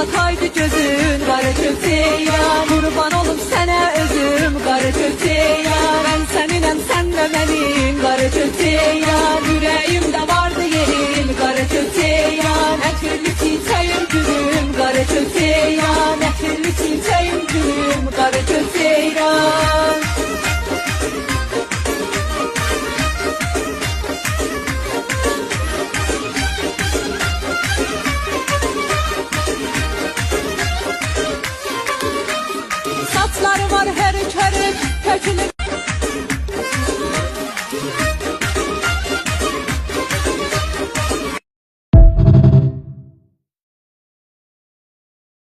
bataydı gözün qara kök ceyran. Qurban olum sənə özüm qara kök ceyran. Mən səninəm, sən də mənim qara kök ceyran. Ürəyimdə vardı yerin qara kök ceyran. Ətirli çiçəyim gülüm qara kök ceyran. Ətirli çiçəyim gülüm qara kök ceyran. Saçları var hərük hərük, tökülür